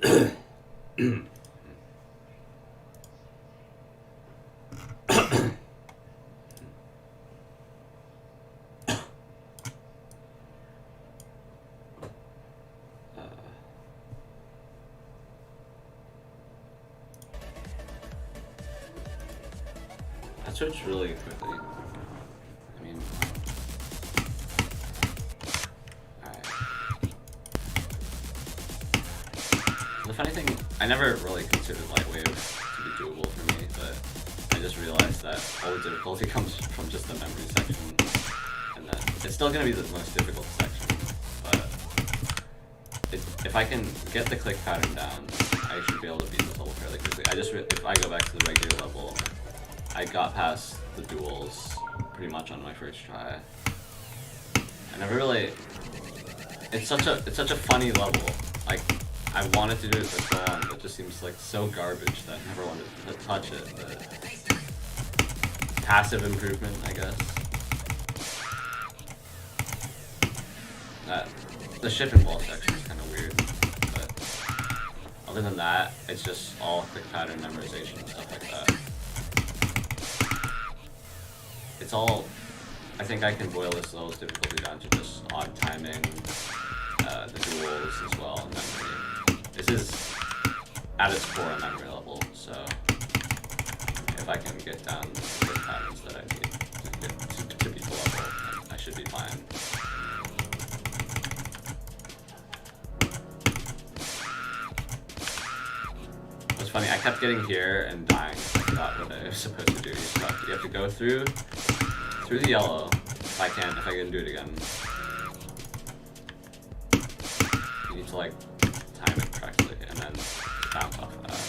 I switched really quickly. I mean, alright. The funny thing, I never really considered Lightwave to be doable for me, but I just realized that all the difficulty comes from just the memory section, and that it's still going to be the most difficult section, but if I can get the click pattern down, I should be able to beat this level fairly quickly. If I go back to the regular level, I got past the duels pretty much on my first try. I never really. It's such a funny level. Like, I wanted to do it for so long, but it just seems like so garbage that I never wanted to touch it. But passive improvement, I guess. The ship and ball section is kind of weird, but other than that, it's just all quick pattern memorization and stuff like that. It's all, I think I can boil this level's difficulty down to just odd timing, the duels as well, and memory. This is at its core a memory level, so if I can get down the patterns that I need to beat the level, I should be fine. What's funny, I kept getting here and dying. I forgot what I was supposed to do. You have to go through the yellow, if I can do it again. You need to like time it correctly and then bounce off of that.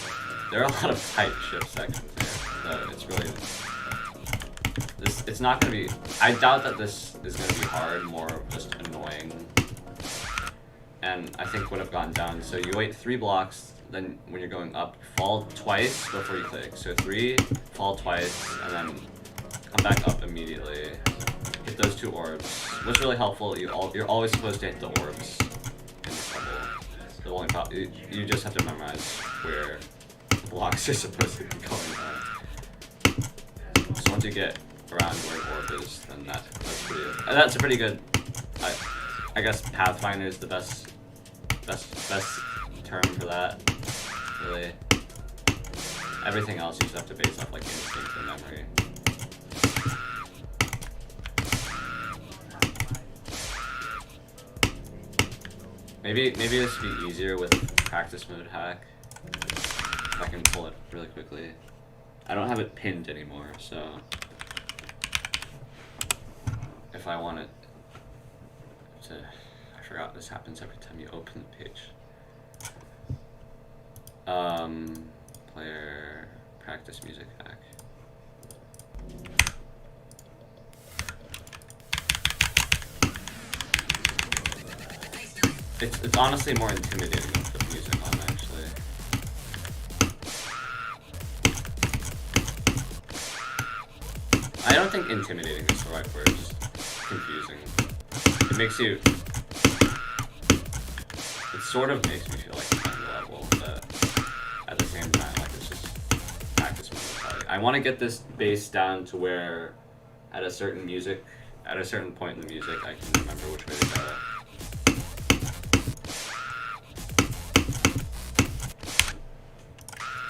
There are a lot of tight shift sections here, so it's really, it's not gonna be, I doubt that this is gonna be hard, more just annoying. And I think what I've gotten down, so you wait 3 blocks, then when you're going up, fall twice before you click. So 3, fall twice, and then come back up immediately. Hit those 2 orbs. What's really helpful, you're always supposed to hit the orbs in this level. The only problem, you just have to memorize where the blocks are supposed to be going on. So once you get around where the orb is, then that's a pretty good. I guess Pathfinder is the best term for that. Really, everything else you just have to base off like instinct and memory. Maybe this would be easier with practice mode hack. If I can pull it really quickly. I don't have it pinned anymore, so if I want it to, I forgot this happens every time you open the page. Player practice music hack. It's honestly more intimidating with the music on, actually. I don't think intimidating is the right word, just confusing. It makes you, it sort of makes me feel like I'm on the level, but at the same time, like, it's just practice mode. I want to get this bass down to where at a certain point in the music, I can remember which way to go.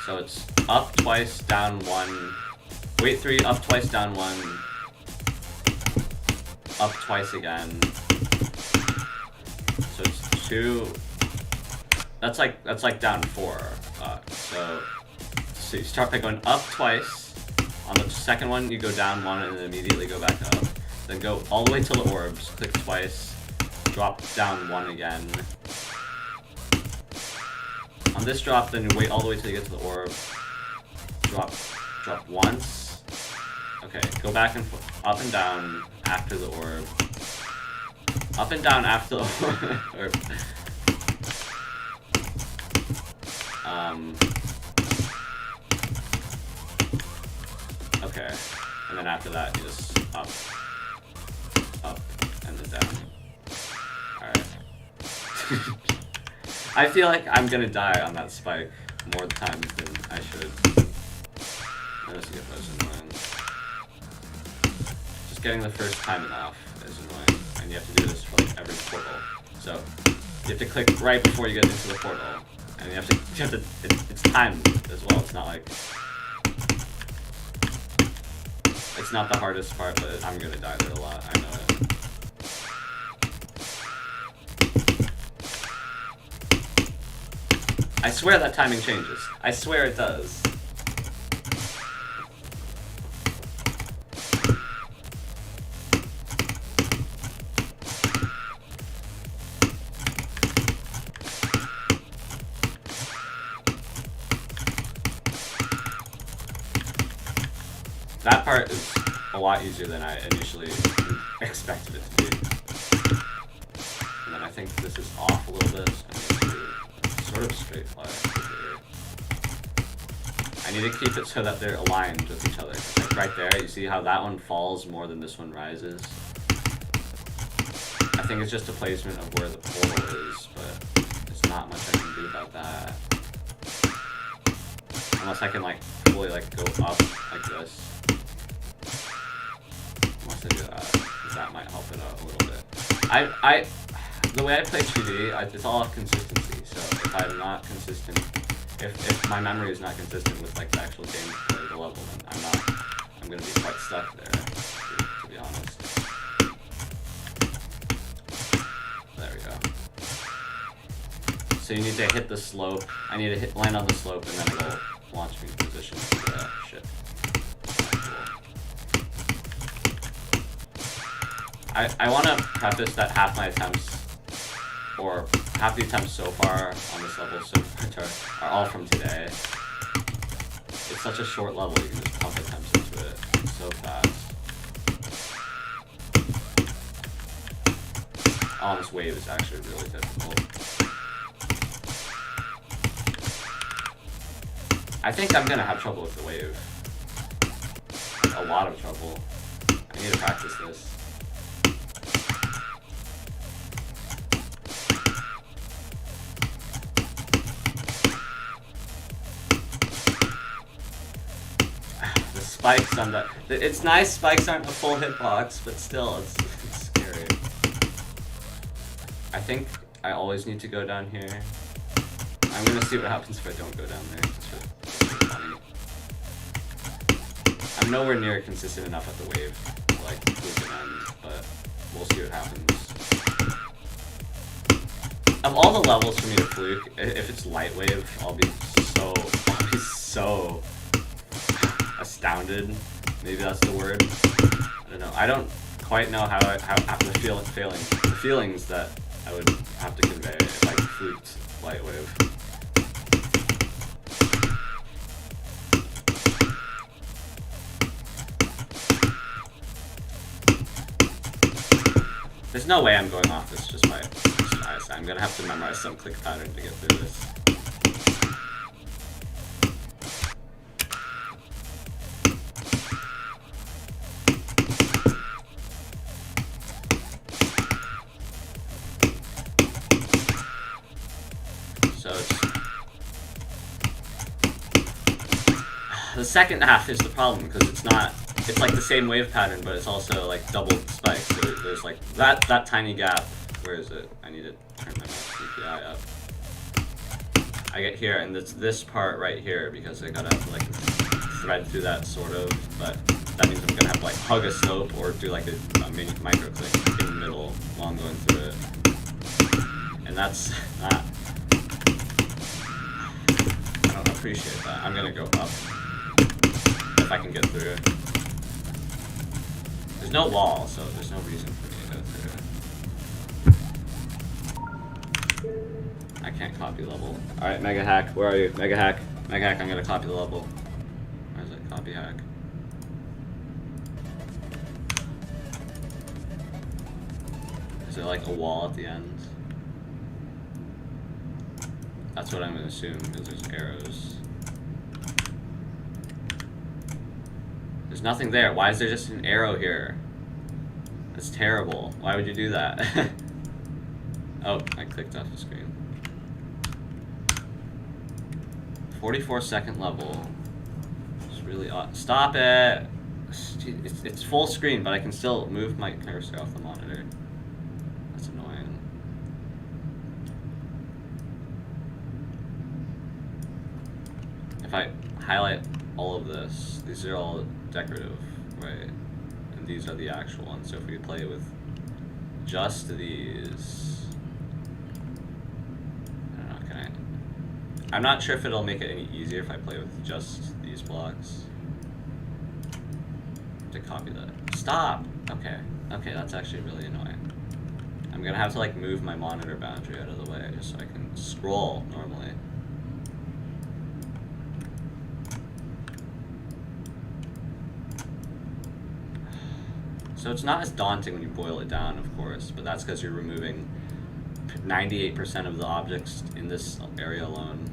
So it's up twice, down 1, wait 3, up twice, down 1, up twice again. So it's 2, that's like down 4. So you start by going up twice, on the second one you go down 1 and then immediately go back up. Then go all the way to the orbs, click twice, drop down 1 again. On this drop, then you wait all the way till you get to the orb. Drop once. Okay, go back and up and down after the orb. Up and down after the orb. Okay, and then after that, you just up, and then down. Alright. I feel like I'm gonna die on that spike more times than I should. Let's see if that's annoying. Just getting the first timing off is annoying, and you have to do this for like every portal. So you have to click right before you get into the portal, and you have to it's timed as well. It's not like it's not the hardest part, but I'm gonna die there a lot. I know it. I swear that timing changes. I swear it does. That part is a lot easier than I initially expected it to be. And then I think this is off a little bit. Sort of straight fly. I need to keep it so that they're aligned with each other. Like right there, you see how that one falls more than this one rises? I think it's just a placement of where the portal is, but there's not much I can do about that. Unless I can like fully like go up like this. Unless I do that, because that might help it out a little bit. The way I play 2D, it's all consistency. So if I'm not consistent, if my memory is not consistent with like the actual gameplay of the level, then I'm gonna be quite stuck there, to be honest. There we go. So you need to hit the slope. I need to land on the slope, and then it'll launch me in position for that shit. Cool. I want to preface that half my attempts, or half the attempts so far on this level so far are all from today. It's such a short level, you can just pump attempts into it so fast. Oh, this wave is actually really difficult. I think I'm gonna have trouble with the wave. A lot of trouble. I need to practice this. Spikes on that. It's nice spikes aren't a full hitbox, but still, it's scary. I think I always need to go down here. I'm gonna see what happens if I don't go down there. It's really funny. I'm nowhere near consistent enough at the wave to like fluke an end, but we'll see what happens. Of all the levels for me to fluke, if it's lightwave, I'll be so astounded. Maybe that's the word. I don't know. I don't quite know how after the feelings that I would have to convey if I fluked lightwave. There's no way I'm going off this just by ISI. I'm gonna have to memorize some click pattern to get through this. The second half is the problem because it's like the same wave pattern, but it's also like double spikes. So there's like that tiny gap. Where is it? I need to turn my mouse CPI up. I get here, and it's this part right here because I gotta have to like thread through that sort of, but that means I'm gonna have to like hug a slope or do like a mini micro click in the middle while I'm going through it. And that's not, I don't appreciate that. I'm gonna go up. If I can get through it. There's no wall, so there's no reason for me to go through. I can't copy level. Alright, Mega Hack, where are you? Mega Hack. Mega Hack, I'm gonna copy the level. Where's it? Copy hack. Is there like a wall at the end? That's what I'm gonna assume, because there's arrows. There's nothing there. Why is there just an arrow here? That's terrible. Why would you do that? Oh, I clicked off the screen. 44-second level. It's really odd. Stop it! It's full screen, but I can still move my cursor off the monitor. That's annoying. If I highlight all of this, these are all decorative, right? And these are the actual ones. So if we play with just these, I don't know, can I? I'm not sure if it'll make it any easier if I play with just these blocks. To copy that. Stop! Okay. Okay, that's actually really annoying. I'm gonna have to like move my monitor boundary out of the way just so I can scroll normally. So it's not as daunting when you boil it down, of course, but that's because you're removing 98% of the objects in this area alone.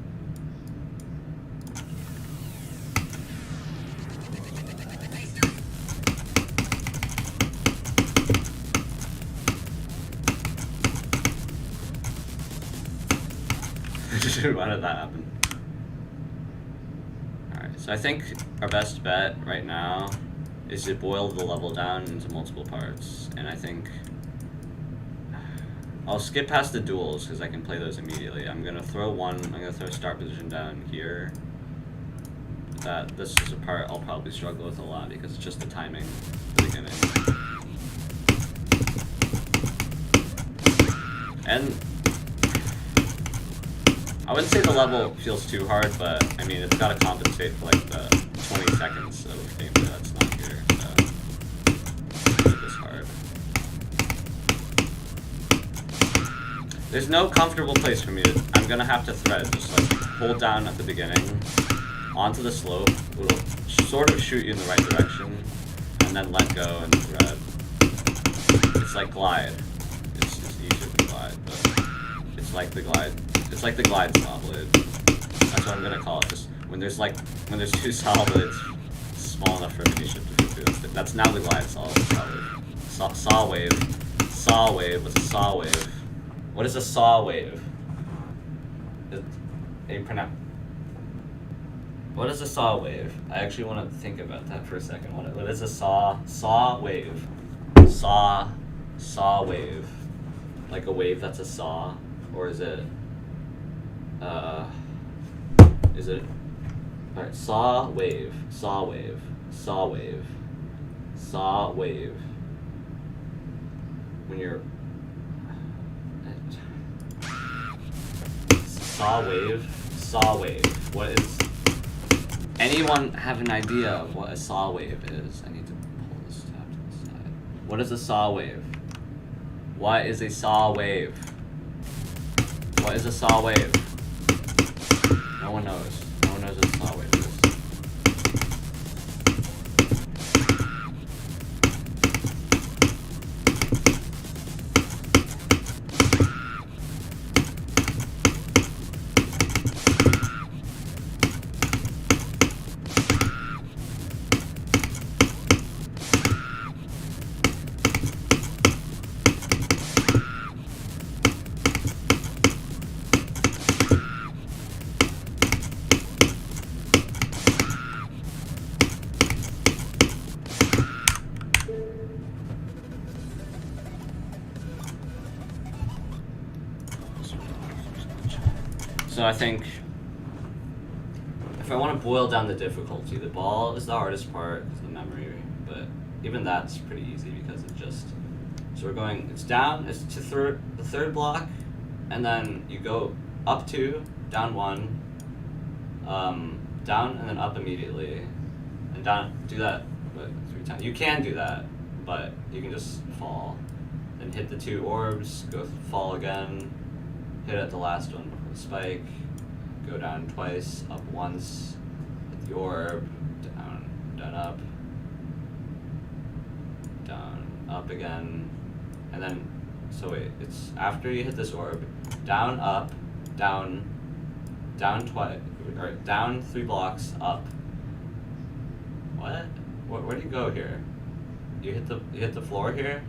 Why did that happen? Alright, so I think our best bet right now is to boil the level down into multiple parts. And I think I'll skip past the duels because I can play those immediately. I'm gonna throw start position down here. This is a part I'll probably struggle with a lot because it's just the timing at the beginning. And I wouldn't say the level feels too hard, but I mean it's gotta compensate for like the 20 seconds of gameplay that's not here. So it's this hard. There's no comfortable place for me to. I'm gonna have to thread. Just like hold down at the beginning, onto the slope. It'll sort of shoot you in the right direction, and then let go and thread. It's like glide. It's easier to glide, but it's like the glide. It's like the glide saw blade. That's what I'm gonna call it. Just when there's two saw blades small enough for a mini ship to go through. That's now the glide saw wave. Saw wave. Saw wave. What's a saw wave? What is a saw wave? What is a saw wave? I actually want to think about that for a second. What is a saw wave? Saw wave. Like a wave that's a saw, or is it? Alright, saw wave. When you're saw wave. What is? Anyone have an idea of what a saw wave is? I need to pull this tab to the side. What is a saw wave? What is a saw wave? What is a saw wave? No one knows. No one knows what a saw wave is. So I think if I want to boil down the difficulty, the ball is the hardest part, it's the memory, but even that's pretty easy because it's just, so we're going, it's down, it's to the third block, and then you go up 2, down 1, down and then up immediately, and down, do that, 3 times. You can do that, but you can just fall. Then hit the 2 orbs, go fall again, hit at the last one. Spike, go down twice, up once, hit the orb, down, up again, and then, so wait, it's after you hit this orb, down, up, down twice, or down 3 blocks, up. What? Where do you go here? You hit the floor here?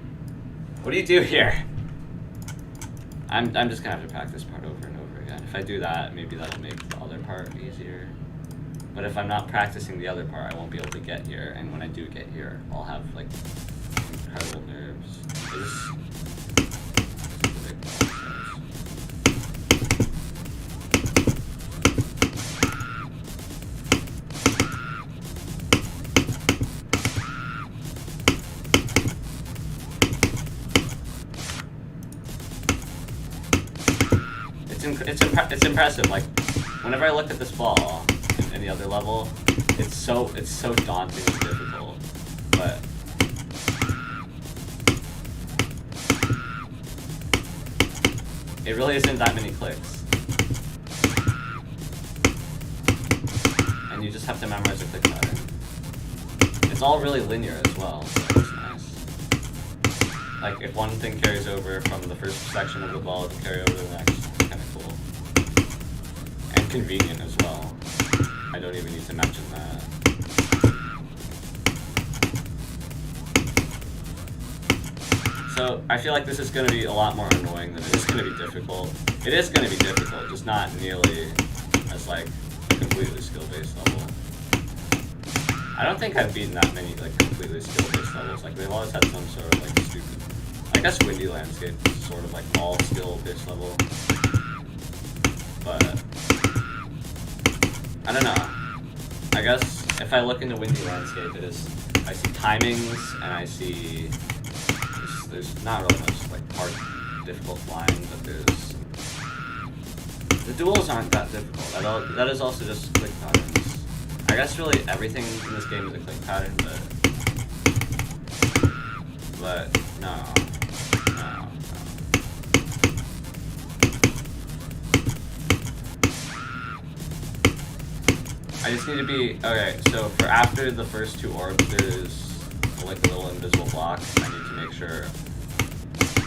What do you do here? I'm just gonna have to practice part over and over again. if I do that, maybe that'll make the other part easier. But if I'm not practicing the other part, I won't be able to get here, and when I do get here, I'll have like incredible nerves. It's impressive. Like, whenever I look at this ball in the other level, it's so daunting and difficult. But it really isn't that many clicks, and you just have to memorize a click pattern. It's all really linear as well, so that's nice. Like, if one thing carries over from the first section of the ball, it can carry over to the next. Convenient as well. I don't even need to mention that. So I feel like this is going to be a lot more annoying than it is going to be difficult. It is going to be difficult, just not nearly as like a completely skill-based level. I don't think I've beaten that many like completely skill-based levels. Like they've always had some sort of like stupid. I guess Windy Landscape is sort of like all skill-based level, but. I don't know. I guess if I look into Windy Landscape, I see timings and I see there's not really much like hard, difficult flying, but the duels aren't that difficult. That is also just click patterns. I guess really everything in this game is a click pattern, but no. I just need to be, okay, so for after the first two orbs, there's like a little invisible block. I need to make sure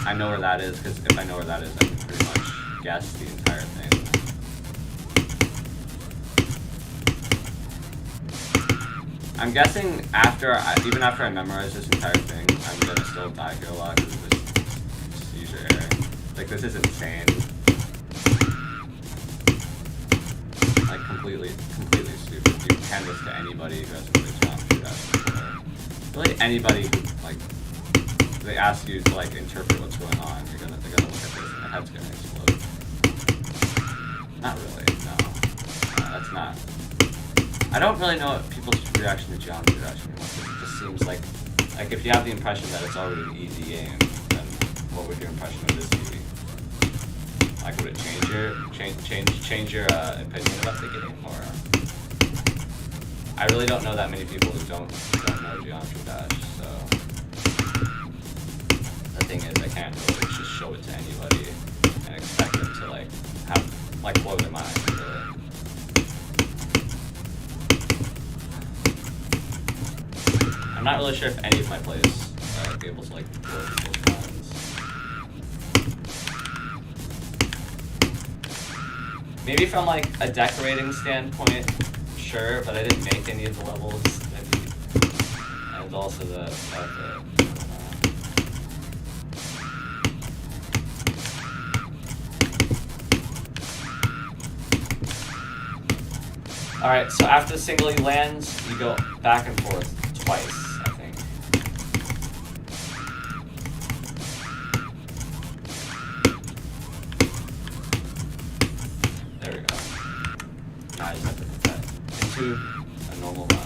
I know where that is, because if I know where that is, I can pretty much guess the entire thing. I'm guessing even after I memorize this entire thing, I'm gonna still die here a lot because of this user error. Like, this is insane. Like, completely stupid. You can this to anybody who hasn't played Geometry Dash before. Really, anybody who, like, they ask you to, like, interpret what's going on, they're gonna look at this and their head's gonna explode. Not really, no. That's not. I don't really know what people's reaction to Geometry Dash anymore. It just seems like if you have the impression that it's already an easy game, then what would your impression of this be? Like, would it change your opinion about the game, or? I really don't know that many people who don't know Geometry Dash, so the thing is, I can't really just show it to anybody and expect them to like blow their mind. Really. I'm not really sure if any of my plays are able to like blow people's minds. Maybe from like a decorating standpoint, sure, but I didn't make any of the levels. Maybe. And also the fact that Alright, so after singly lands, you go back and forth twice, I think. There we go. Now I just have to put that into a normal run.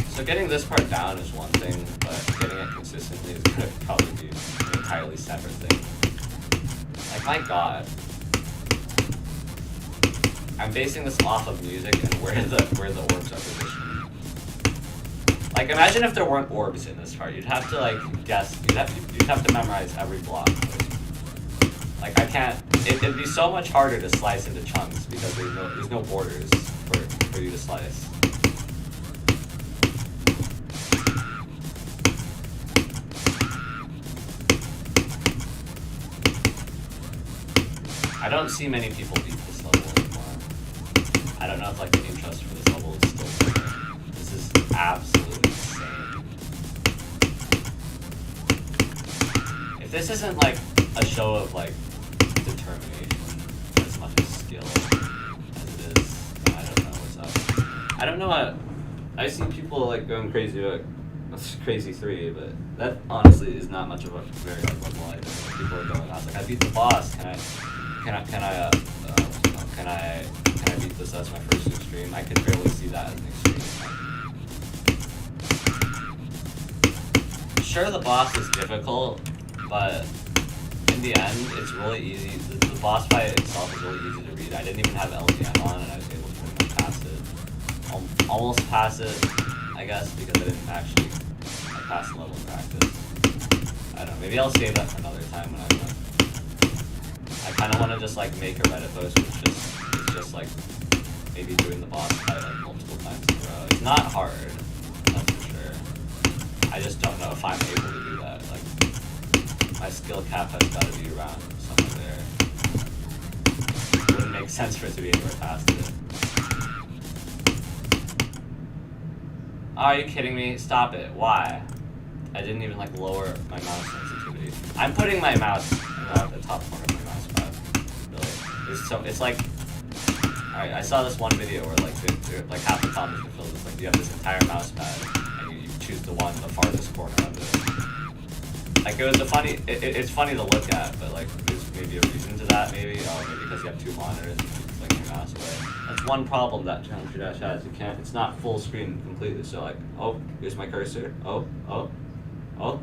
So getting this part down is one thing, but getting it consistently is going to probably be an entirely separate thing. Like, my god. I'm basing this off of music and where the orbs are positioned. Like, imagine if there weren't orbs in this part. You'd have to, like, guess. You'd have to memorize every block. Like, I can't. It'd be so much harder to slice into chunks because there's no borders for you to slice. I don't see many people beat this level anymore. I don't know if like the interest for this level is still there. This is absolutely insane. If this isn't like a show of like determination as much as skill as it is, I don't know what's up. I don't know what I see people like going crazy about crazy 3, but that honestly is not much of a very hard level either. People are going, I was like, I beat the boss. Can I beat this as my first extreme? I could barely see that as an extreme. Sure, the boss is difficult, but in the end, it's really easy. The boss fight itself is really easy to read. I didn't even have LTM on, and I was able to pretty much pass it. Almost pass it, I guess, because I didn't actually pass the level in practice. I don't know. Maybe I'll save that for another time when I'm done. I kind of want to just like make a Reddit post, which is just like maybe doing the boss fight like multiple times in a row. It's not hard, that's for sure. I just don't know if I'm able to do that. Like my skill cap has got to be around somewhere there. It wouldn't make sense for it to be anywhere past it. Oh, are you kidding me? Stop it. Why? I didn't even like lower my mouse sensitivity. I'm putting my mouse at the top corner of my mouse pad. Really. It's like, alright, I saw this one video where like half the comments were filled with like, you have this entire mouse pad and you choose the one in the farthest corner of it. Like it's funny to look at, but like there's maybe a reason to that, maybe because you have 2 monitors and you fling your mouse away. That's one problem that Challenge Dash has. It's not full screen completely. So like, oh, here's my cursor. Oh,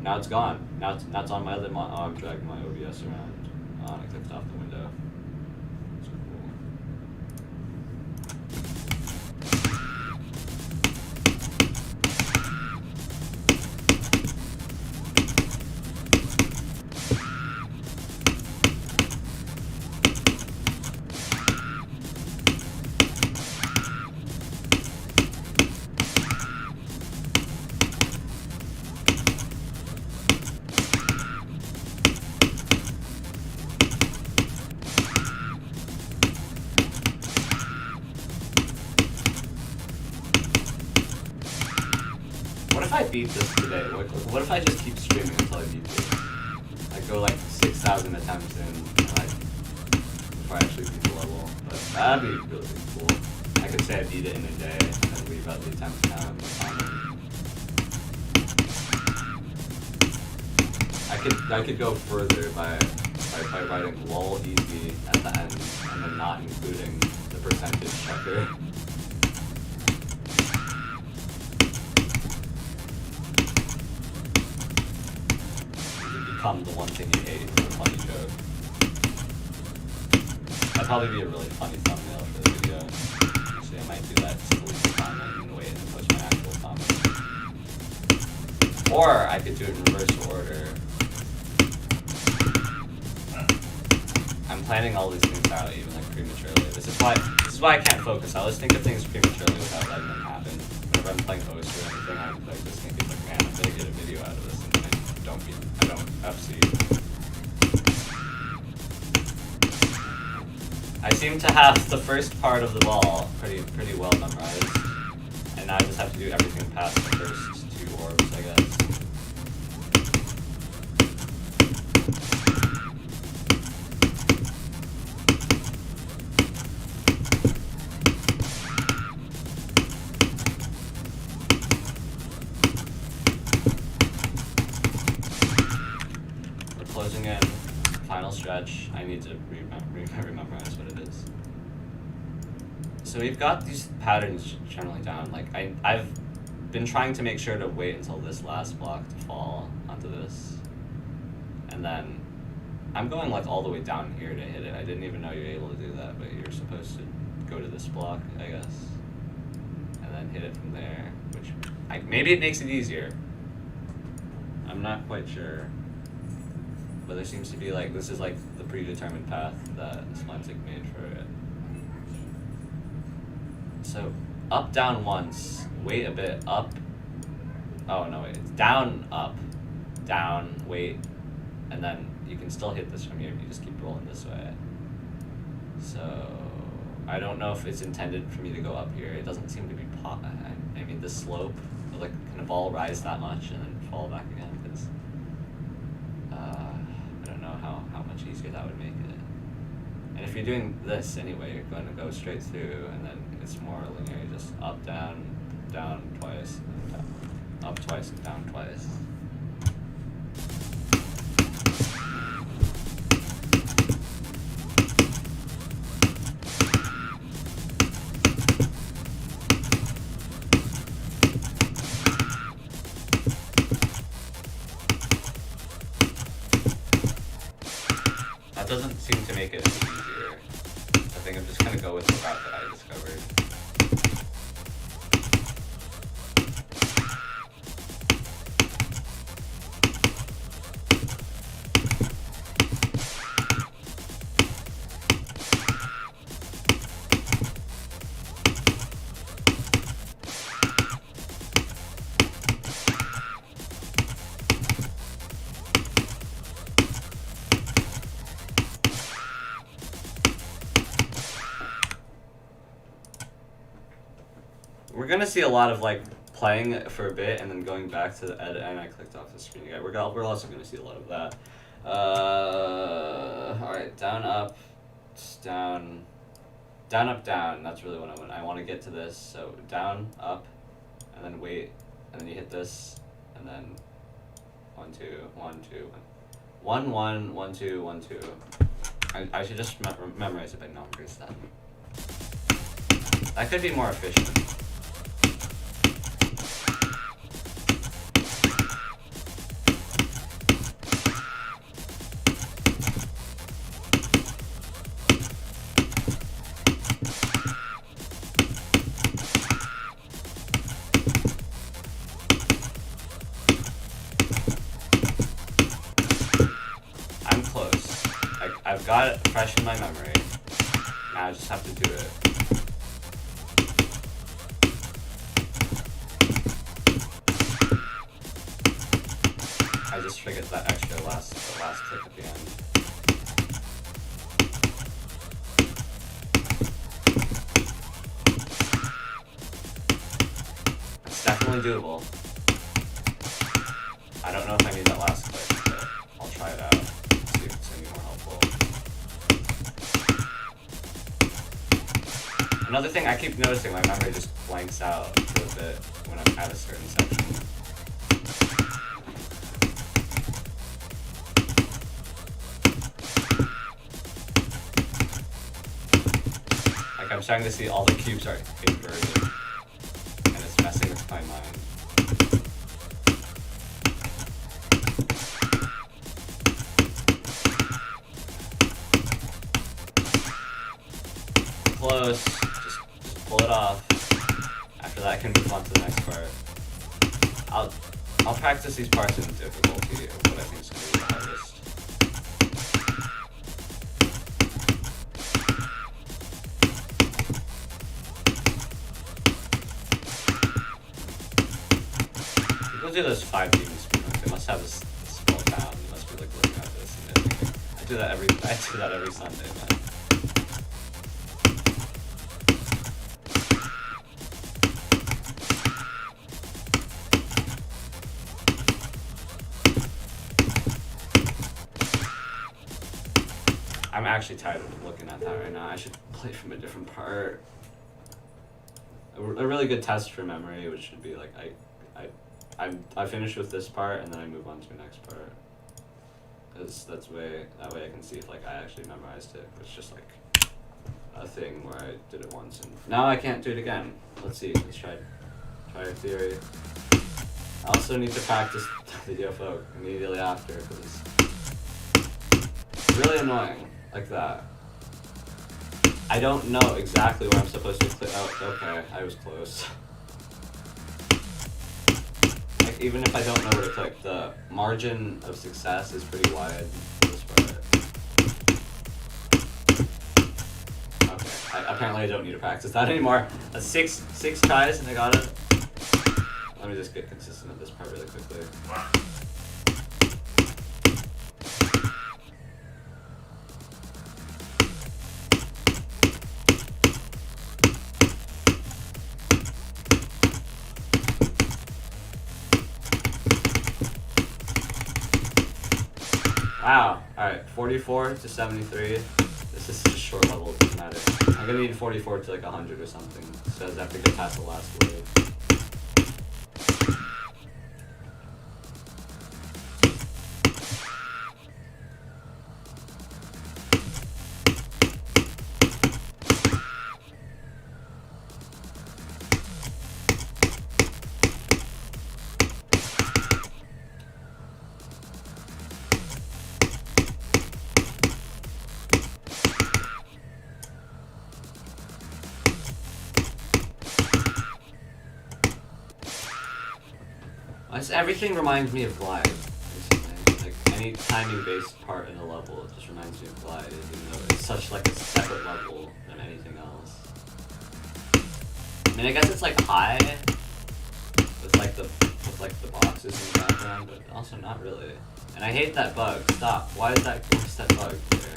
now it's gone. Now it's on my other monitor. Oh, I'm dragging my OBS around. Oh, I clicked off the window. That's cool. I beat this today. What if I just keep streaming until I beat this? I go like 6,000 attempts in, like, before I actually beat the level. But that'd be really cool. I could say I beat it in a day and leave out the attempt count. I could go further by writing lol easy at the end and then not including the percentage checker. The one thing you hate is a funny joke. That'd probably be a really funny thumbnail for the video. Actually, I might do that just to leave the comment and wait and post my actual comment. Or I could do it in reverse order. I'm planning all these things out even like prematurely. This is why I can't focus. I always think of things prematurely without letting them happen. Whenever I'm playing host or anything, I'm like just thinking like, man, I'm gonna get a video out of this. I don't FC. I seem to have the first part of the ball pretty well memorized, and now I just have to do everything past the first 2 orbs, I guess. Closing in, final stretch. I need to memorize what it is. So we've got these patterns generally down. Like I've been trying to make sure to wait until this last block to fall onto this, and then I'm going like all the way down here to hit it. I didn't even know you were able to do that, but you're supposed to go to this block, I guess, and then hit it from there. Which maybe it makes it easier. I'm not quite sure. But there seems to be like, this is like the predetermined path that Slimetic made for it. So, up, down once, wait a bit, up. Oh no, wait, it's down, up, down, wait, and then you can still hit this from here if you just keep rolling this way. So, I don't know if it's intended for me to go up here. It doesn't seem to be I mean, the slope like, can a ball rise that much and then fall back again? Because I don't know how much easier that would make it. And if you're doing this anyway, you're going to go straight through, and then it's more linear. You just up, down twice, and down. Up twice and down twice. That doesn't seem to make it easier. I think I'm just gonna go with the route that I discovered. We're gonna see a lot of like playing for a bit and then going back to the edit, and I clicked off the screen again. We're also gonna see a lot of that. Alright, down, up, down, down, up, down. That's really what I want. I want to get to this. So down, up, and then wait, and then you hit this, and then 1, 2, 1, 2, 1, 1, 1, 2, 1, 2. I should just memorize it by numbers then. That could be more efficient. I've got it fresh in my memory. Now I just have to do it. I just forget that extra last click at the end. It's definitely doable. I don't know if I need that last click, but I'll try it out. See if it's gonna be more helpful. Another thing, I keep noticing my memory just blanks out for a bit when I'm at a certain section. Like I'm starting to see all the cubes are inverted, and it's messing with my mind. Close. Just pull it off. After that, I can move on to the next part. I'll practice these parts in difficulty of what I think is going to be the hardest. People do those 5 demon speedruns. They must have this all down. They must be like looking at this and everything. I do that every Sunday, man. I'm actually tired of looking at that right now. I should play from a different part. A really good test for memory, which should be like I finish with this part and then I move on to the next part. Cause that way I can see if like I actually memorized it. It's just like a thing where I did it once and now I can't do it again. Let's see. Let's try a theory. I also need to practice the UFO immediately after because it's really annoying. Like that. I don't know exactly where I'm supposed to click. Oh, okay, I was close. Like, even if I don't know where to click, the margin of success is pretty wide for this part. Okay, apparently I don't need to practice that anymore. That's six tries and I got it. Let me just get consistent at this part really quickly. Wow. Alright, 44 to 73. This is just short level, it doesn't matter. I'm gonna need 44 to like 100 or something, so I have to get past the last wave. Everything reminds me of Glide, basically. Like, any timing-based part in a level, it just reminds me of Glide, even though it's such like a separate level than anything else. I mean, I guess it's like high, with like the boxes in the background, but also not really. And I hate that bug. Stop. What's that bug there?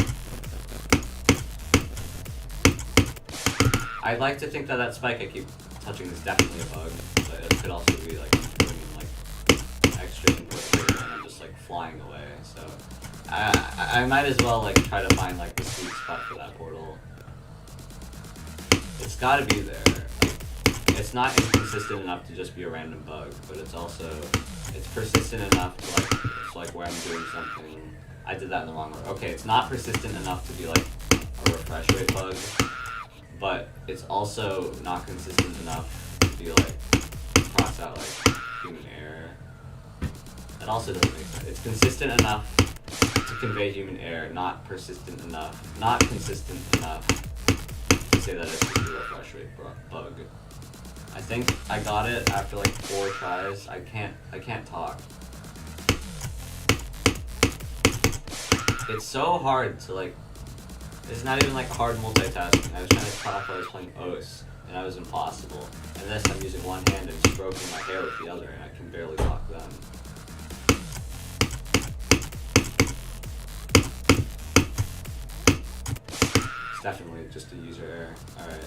I'd like to think that that spike I keep touching is definitely a bug, but it could also be like extra input here and I'm just like flying away, so I might as well like try to find like the sweet spot for that portal. It's gotta be there. Like, it's not inconsistent enough to just be a random bug, but it's persistent enough to like, it's like where I'm doing something. I did that in the wrong order. Okay, it's not persistent enough to be like a refresh rate bug, but it's also not consistent enough to be like cross out like human error. That also doesn't make sense. It's consistent enough to convey human error, not persistent enough, not consistent enough to say that it's just a refresh rate bug. I think I got it after like 4 tries. I can't talk. It's so hard to like, it's not even like hard multitasking. I was trying to talk while I was playing OS, and that was impossible. And this, I'm using one hand and stroking my hair with the other, and I can barely talk then. It's definitely just a user error. Alright.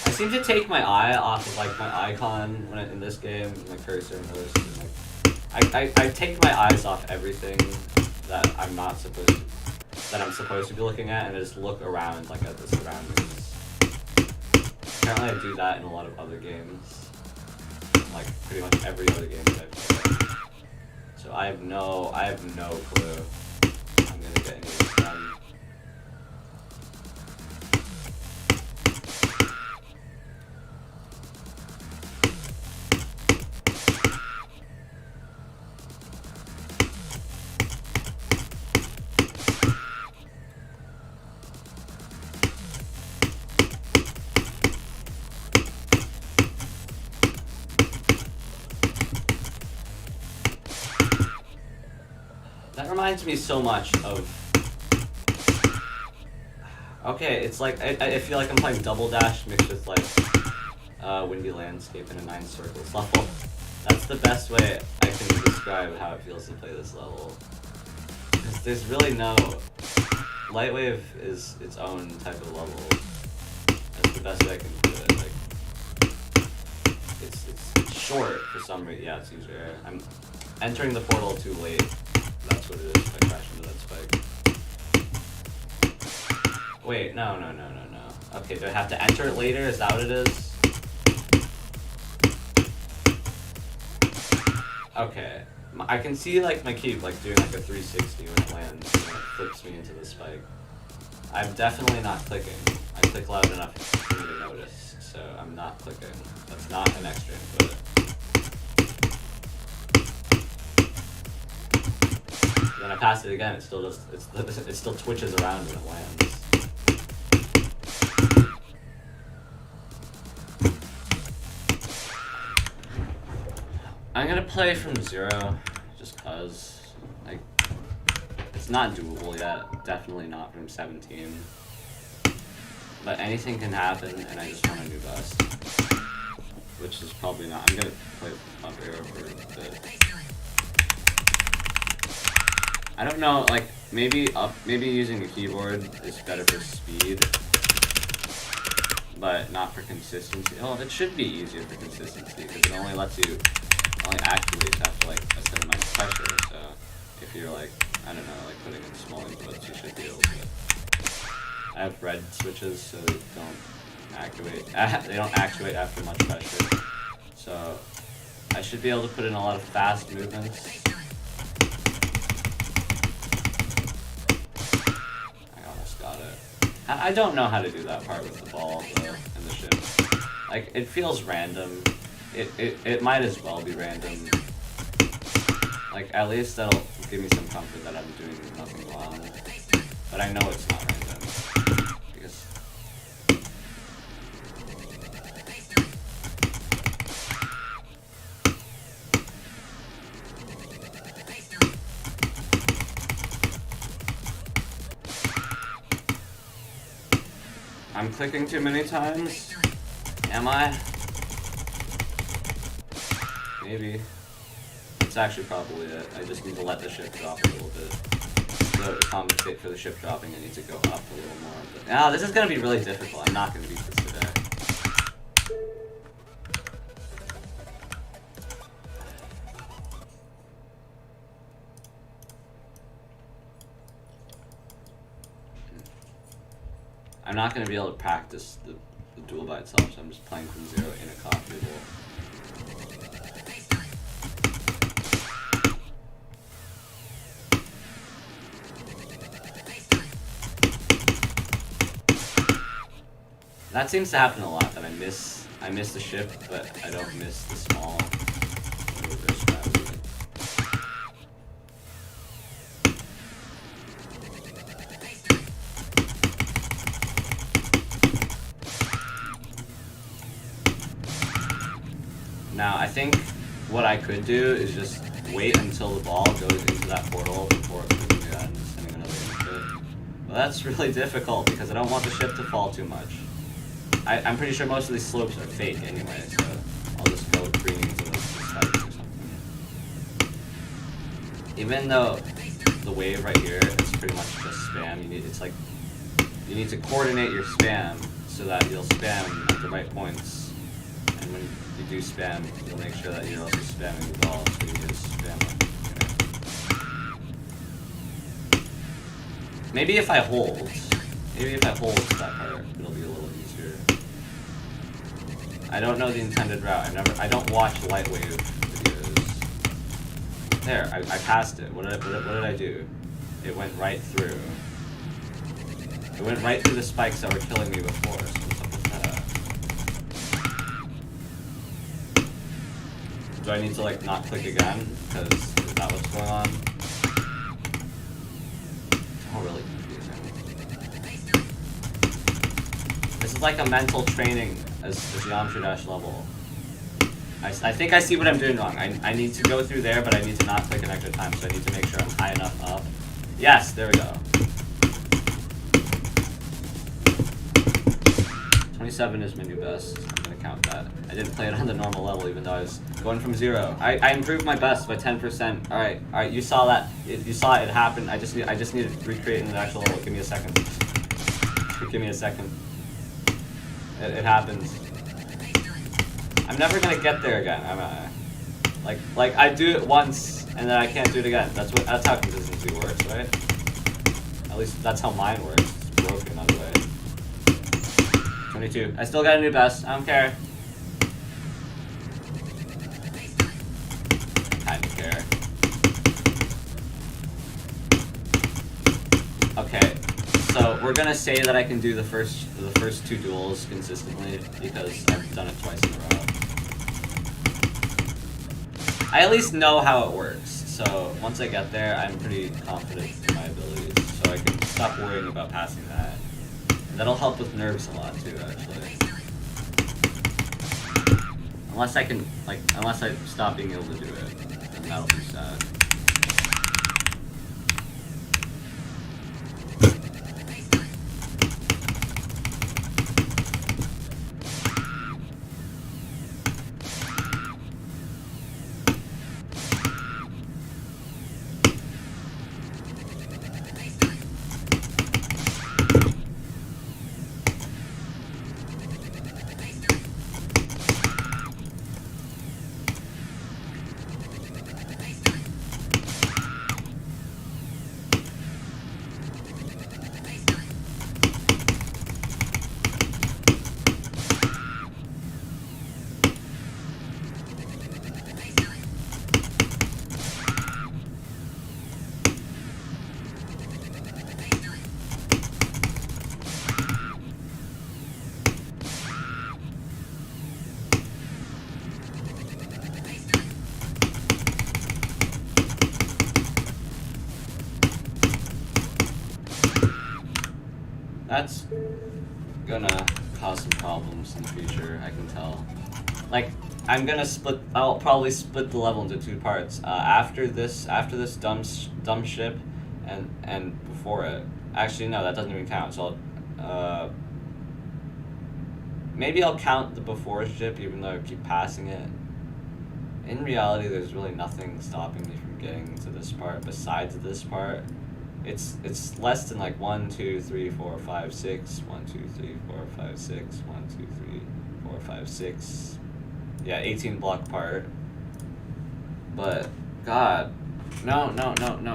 I seem to take my eye off of like my icon when in this game, my cursor and host, and like I take my eyes off everything that I'm supposed to be looking at, and I just look around like at the surroundings. Apparently I do that in a lot of other games. Like pretty much every other game that I've played. So I have no clue I'm gonna get any of this done. That reminds me so much of... Okay, it's like, I feel like I'm playing Double Dash mixed with like Windy Landscape in a 9 circles level. That's the best way I can describe how it feels to play this level. There's really no... Lightwave is its own type of level. That's the best way I can do it. Like, it's short for some reason. Yeah, it's user error. I'm entering the portal too late. That's what it is if I crash into that spike. Wait, no. Okay, do I have to enter it later? Is that what it is? Okay. I can see like my cube like doing like a 360 when it lands and it flips me into the spike. I'm definitely not clicking. I click loud enough for me to notice, so I'm not clicking. That's not an extra input. Then I pass it again, it still twitches around when it lands. I'm gonna play from 0, just cause, like, it's not doable yet, definitely not from 17. But anything can happen, and I just want to do best. Which is probably not, I'm gonna play up arrow for a bit. I don't know, like, maybe using a keyboard is better for speed, but not for consistency. Oh, it should be easier for consistency because it only lets you only activates after like a certain amount of pressure. So if you're like, I don't know, like putting in small inputs, you should be able to. I have red switches, so they don't activate. They don't actuate after much pressure. So I should be able to put in a lot of fast movements. I almost got it. I don't know how to do that part with the ball though, and the ship. Like, it feels random. It might as well be random. Like, at least that'll give me some comfort that I'm doing nothing wrong. But I know it's not random. Because I'm clicking too many times? Am I? Maybe. That's actually probably it. I just need to let the ship drop a little bit. So to compensate for the ship dropping, I need to go up a little more. But, this is going to be really difficult. I'm not going to beat this today. I'm not going to be able to practice the duel by itself, so I'm just playing from zero in a coffee bowl. That seems to happen a lot, that I miss the ship, but I don't miss the small reverse strategy. Now, I think what I could do is just wait until the ball goes into that portal before clicking it and sending another input. Well, that's really difficult because I don't want the ship to fall too much. I'm pretty sure most of these slopes are fake anyway, so I'll just go green into those spikes or something. Even though the wave right here, it's pretty much just spam. You need to coordinate your spam so that you'll spam at the right points. And when you do spam, you'll make sure that you're also spamming the ball, so you just spam it. Maybe if I hold that part, it'll be a little easier. I don't know the intended route. I don't watch lightwave videos. There, I passed it. What did I do? It went right through. It went right through the spikes that were killing me before. So what's up with that? Do I need to like not click again? Because is that what's going on? It's all really confusing. This is like a mental training as a Geometry Dash level. I think I see what I'm doing wrong. I need to go through there, but I need to not click an extra time, so I need to make sure I'm high enough up. Yes, there we go. 27 is my new best. I'm gonna count that. I didn't play it on the normal level, even though I was going from 0. I improved my best by 10%. All right. You saw that. You saw it happen. I just need to recreate in the actual level. Give me a second. Give me a second. It happens. I'm never gonna get there again. Like I do it once and then I can't do it again. That's how consistency works, right? At least that's how mine works. It's broken otherwise. 22. I still got a new best. I don't care. I don't care. Okay. So we're gonna say that I can do the first 2 duels consistently because I've done it twice in a row. I at least know how it works. So once I get there, I'm pretty confident in my abilities. So I can stop worrying about passing that. And that'll help with nerves a lot too, actually. Unless I stop being able to do it, then that'll be sad. That's gonna cause some problems in the future, I can tell. Like, I'll probably split the level into 2 parts. After this dumb ship, and before it. Actually, no, that doesn't even count. So maybe I'll count the before ship, even though I keep passing it. In reality, there's really nothing stopping me from getting to this part besides this part. It's less than like 1, 2, 3, 4, 5, 6. 1, 2, 3, 4, 5, 6. 1, 2, 3, 4, 5, 6. Yeah, 18 block part. But God, no,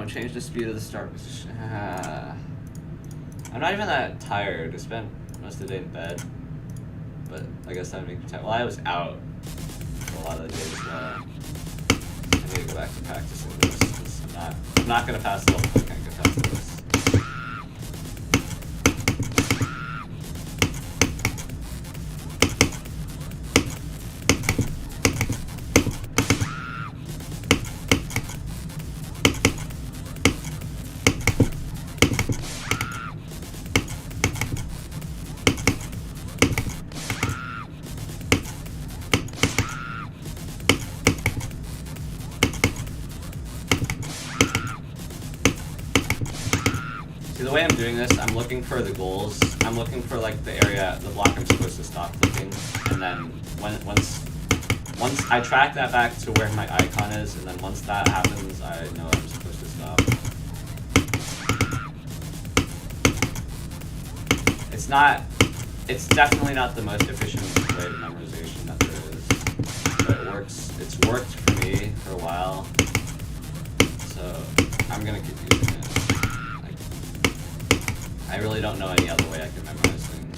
change the speed of the start position. I'm not even that tired. I spent most of the day in bed. But I guess that would make me tired. Well, I was out for a lot of the day as well. I need to go back to practicing this. 'Cause I'm not gonna pass the level if I can't get past this. See, the way I'm doing this, I'm looking for the goals. I'm looking for like the block I'm supposed to stop clicking, and then once I track that back to where my icon is, and then once that happens, I know I'm supposed to stop. It's definitely not the most efficient way of memorization that there is, but it works. It's worked for me for a while, so I'm gonna keep using it. I really don't know any other way I can memorize things.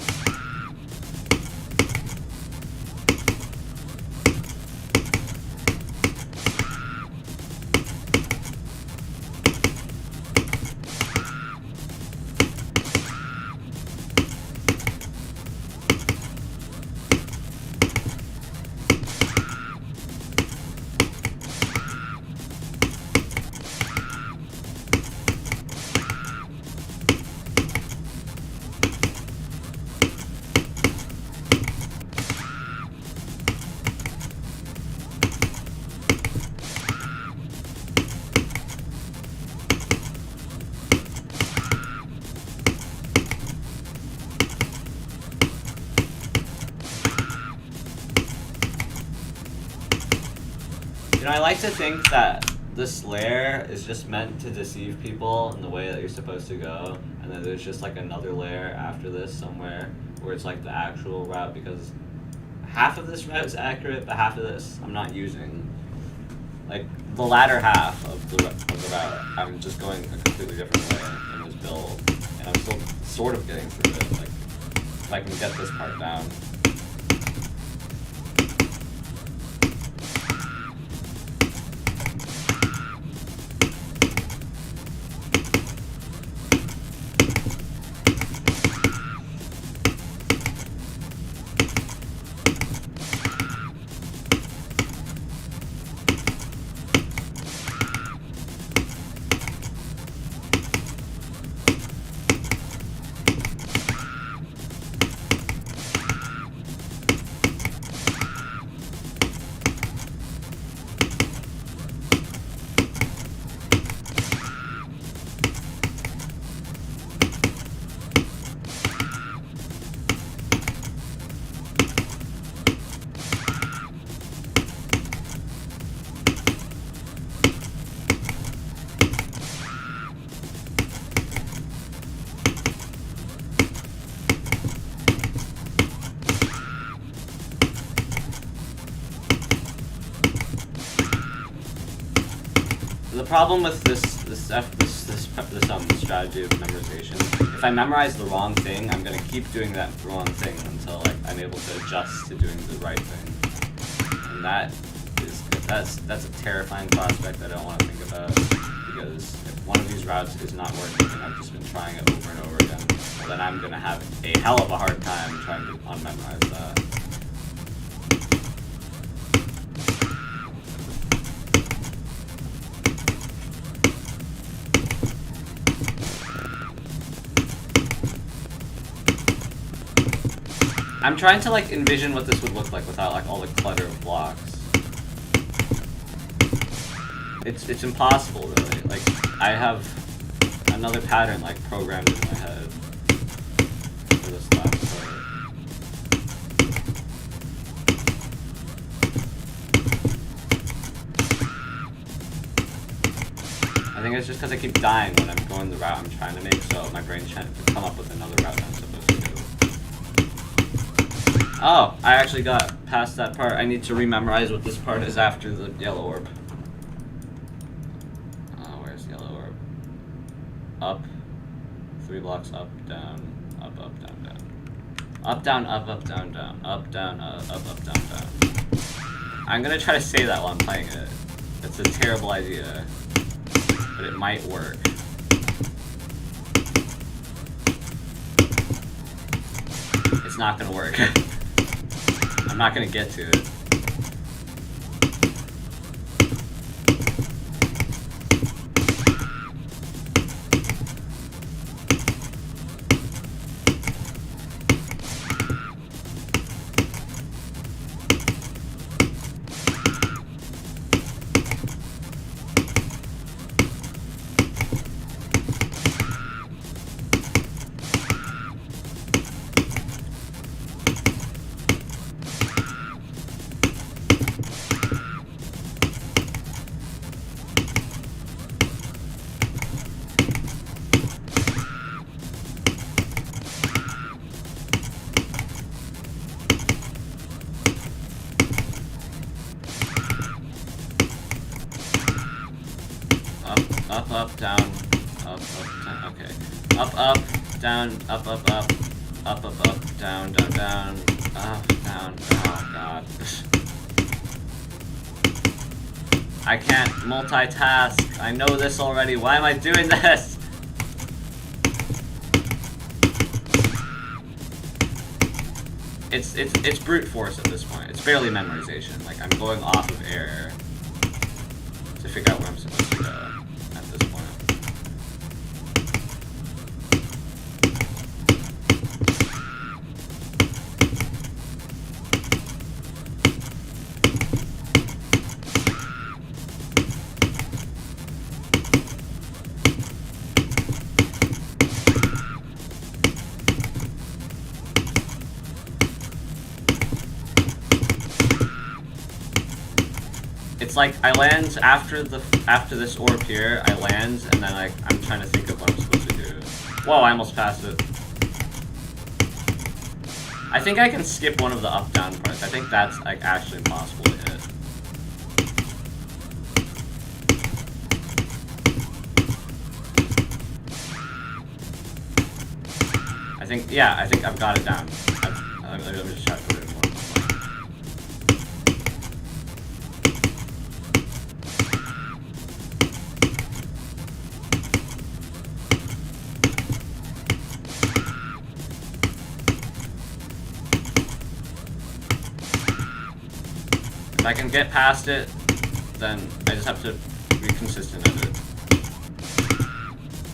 You know, I like to think that this layer is just meant to deceive people in the way that you're supposed to go, and then there's just like another layer after this somewhere where it's like the actual route, because half of this route is accurate, but half of this I'm not using. Like the latter half of the route, I'm just going a completely different way in this build, and I'm still sort of getting through it. Like if I can get this part down. The problem with this strategy of memorization, if I memorize the wrong thing, I'm gonna keep doing that wrong thing until like I'm able to adjust to doing the right thing, and that's a terrifying prospect I don't want to think about, because if one of these routes is not working and I've just been trying it over and over again, well, then I'm gonna have a hell of a hard time trying to unmemorize that. I'm trying to like envision what this would look like without like all the clutter of blocks. It's impossible really. Like I have another pattern like programmed in my head for this last part. I think it's just because I keep dying when I'm going the route I'm trying to make, so my brain can't come up with another route I'm supposed to do. Oh, I actually got past that part. I need to rememorize what this part is after the yellow orb. Where's the yellow orb? Up. 3 blocks up, down, up, down, down. Up, down, up, down, down. Up, down, up, down, down. I'm gonna try to say that while I'm playing it. It's a terrible idea, but it might work. It's not gonna work. I'm not gonna get to it. Up, down, up, down, okay. Up, down, up, down, down, down, up, down, oh god. I can't multitask. I know this already. Why am I doing this? It's brute force at this point. It's barely memorization. Like, I'm going off of air to figure out where I'm supposed to go. It's like I land after this orb here, I land, and then like I'm trying to think of what I'm supposed to do. Whoa, I almost passed it. I think I can skip one of the up-down parts. I think that's like actually impossible to hit. I think I've got it down. Let me just try to put it in one. If I can get past it, then I just have to be consistent at it.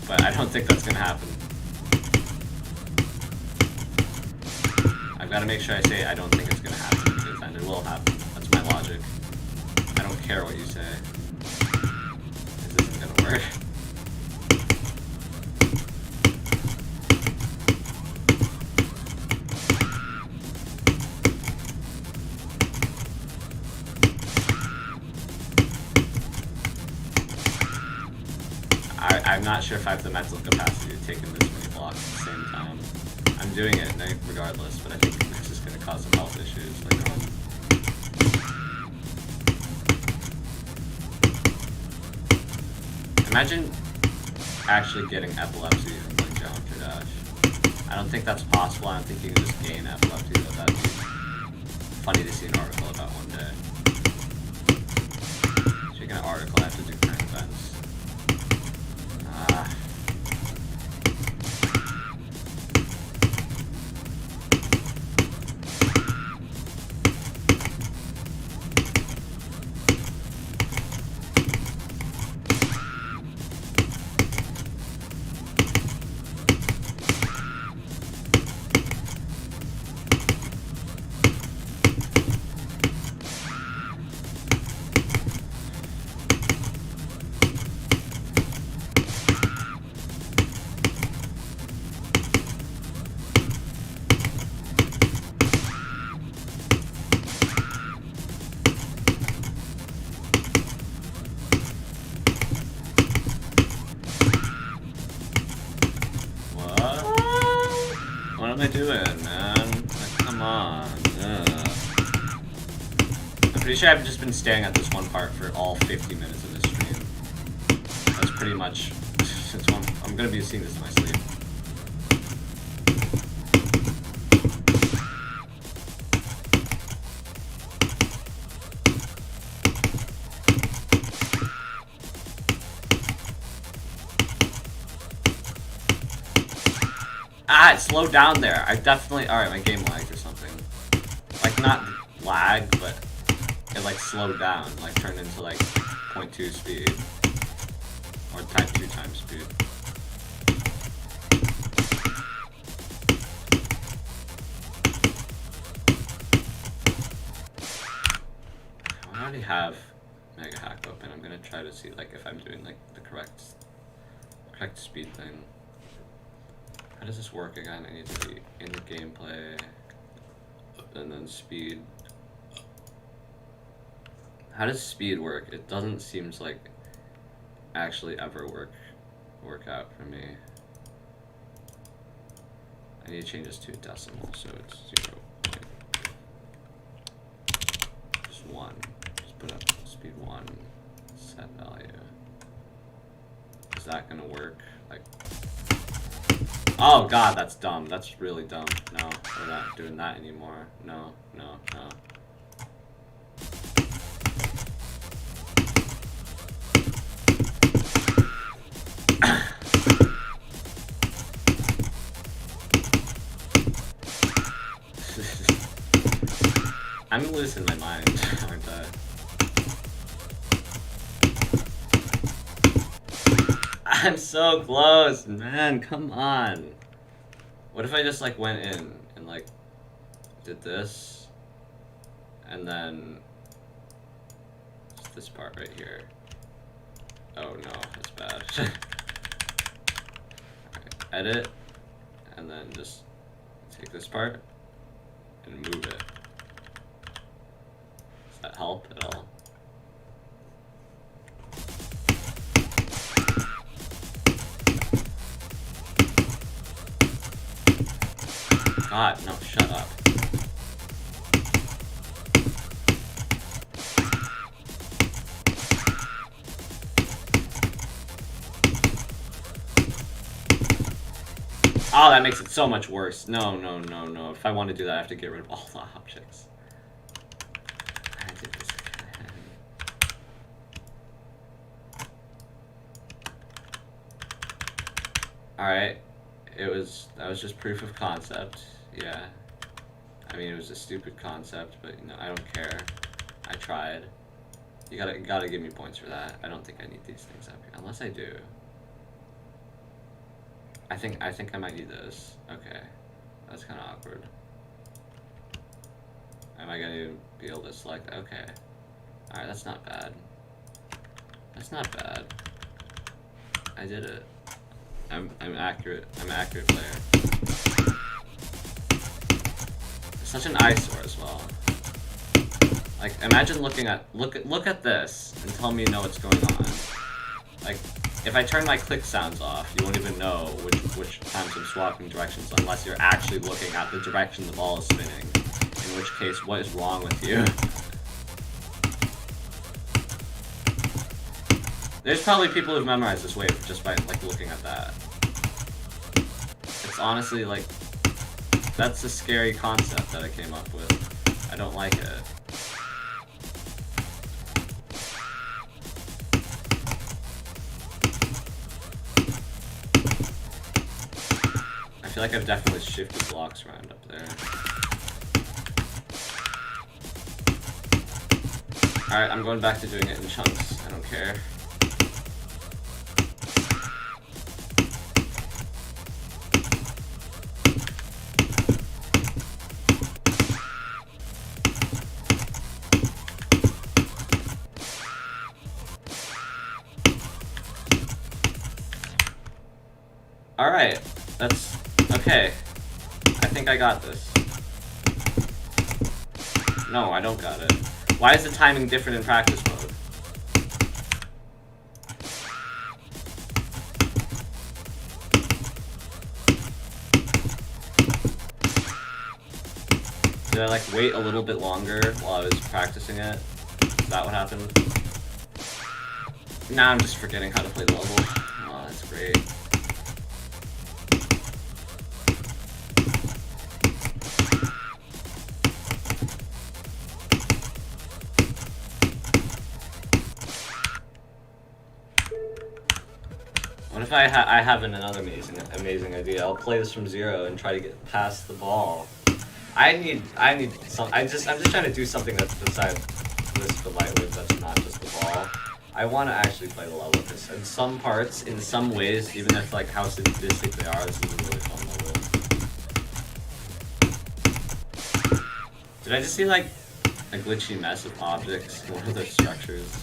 But I don't think that's gonna happen. I've got to make sure I say I don't think it's gonna happen, because then it will happen. That's my logic. I don't care what you say. This isn't gonna work. I'm not sure if I have the mental capacity to take in this many blocks at the same time. I'm doing it regardless, but I think it's just going to cause some health issues later on. Imagine actually getting epilepsy from like geometry dash. I don't think that's possible. I don't think you can just gain epilepsy, though. That'd be funny to see an article about one day. Speaking of article, I have to do current events. am I doing, man? Like, come on. Ugh. I'm pretty sure I've just been staring at this one part for all 50 minutes of this stream. That's pretty much... I'm gonna be seeing this in my sleep. Ah, it slowed down there. I definitely... Alright, my game lagged or something. Like, not lag, but it, like, slowed down. Like, turned into, like, 0.2 speed. Or type 2 times speed. I already have Mega Hack open. I'm gonna try to see, like, if I'm doing, like, the correct speed thing. How does this work again? I need to be in the gameplay, and then speed. How does speed work? It doesn't seem to like actually ever work out for me. I need to change this to decimal, so it's 0. Just 1. Just put up speed 1. Set value. Is that gonna work? Like. Oh god, that's dumb. That's really dumb. No, we're not doing that anymore. No, no, no. I'm losing my mind, aren't I? I'm so close, man, come on. What if I just like went in and like did this and then just this part right here. Oh no, that's bad. Right, edit and then just take this part and move it. Does that help at all? God, no, shut up. Oh, that makes it so much worse. No, no, no, no. If I want to do that, I have to get rid of all the objects. I did this again. Alright. That was just proof of concept. Yeah. I mean, it was a stupid concept, but you know, I don't care. I tried. You gotta give me points for that. I don't think I need these things up here. Unless I do. I think I might need this. Okay. That's kinda awkward. Am I gonna be able to select? Okay. Alright, that's not bad. That's not bad. I did it. I'm accurate. I'm an accurate player. It's such an eyesore as well. Like, imagine look at this and tell me you know what's going on. Like, if I turn my click sounds off, you won't even know which times I'm swapping directions unless you're actually looking at the direction the ball is spinning. In which case, what is wrong with you? There's probably people who've memorized this wave just by like looking at that. It's honestly like, that's a scary concept that I came up with. I don't like it. I feel like I've definitely shifted blocks around up there. Alright, I'm going back to doing it in chunks. I don't care. Alright, that's okay. I think I got this. No, I don't got it. Why is the timing different in practice mode? Did I like wait a little bit longer while I was practicing it? Is that what happened? Now I'm just forgetting how to play the level. Oh, that's great. What if I have another amazing idea? I'll play this from zero and try to get past the ball. I need some. I'm just trying to do something that's besides this for lightwave. That's not just the ball. I want to actually play the level because in some parts, in some ways, even if like how sadistic they are, this is a really fun level. Did I just see like a glitchy mess of objects in one of those structures?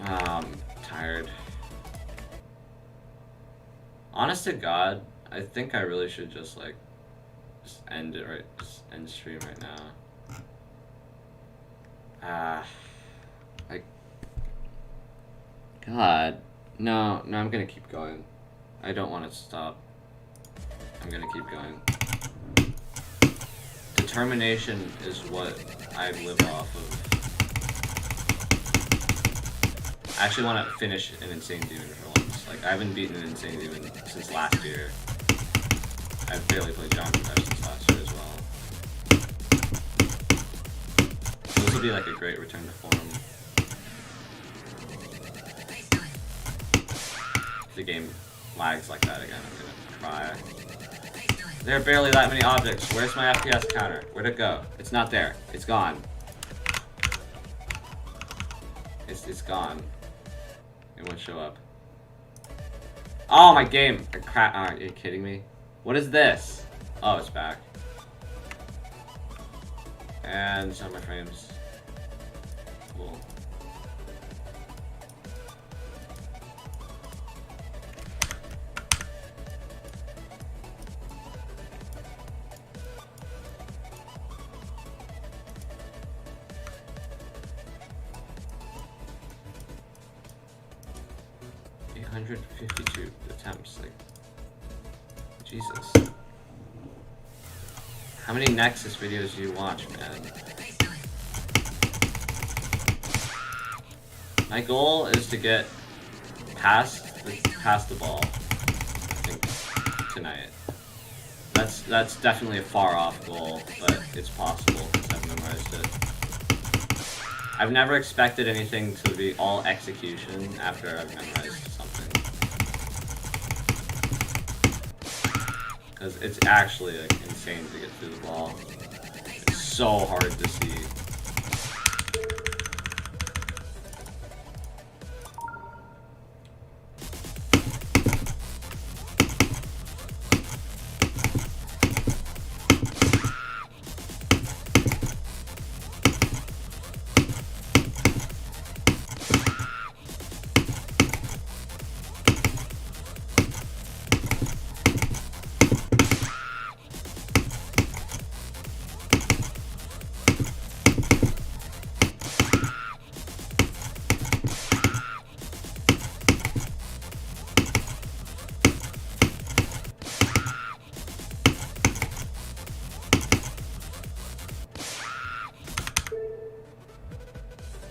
I'm tired. Honest to God, I think I really should just like end it right, just end stream right now. Like, God, no, I'm gonna keep going. I don't want to stop. I'm gonna keep going. Determination is what I live off of. I actually want to finish an Insane Demon for once. Like, I haven't beaten an Insane Demon since last year. I've barely played John Profession since last year as well. So this will be like a great return to form. If the game lags like that again, I'm gonna cry. There are barely that many objects. Where's my FPS counter? Where'd it go? It's not there. It's gone. It's gone. It won't show up. Oh, my game! Are you kidding me? What is this? Oh, it's back. And some of my frames. Cool. $852 attempts, like, Jesus. How many Nexus videos do you watch, man? My goal is to get past the ball, I think, tonight. That's definitely a far off goal, but it's possible because I've memorized it. I've never expected anything to be all execution after I've memorized something. Because it's actually like insane to get through the ball. It's so hard to see.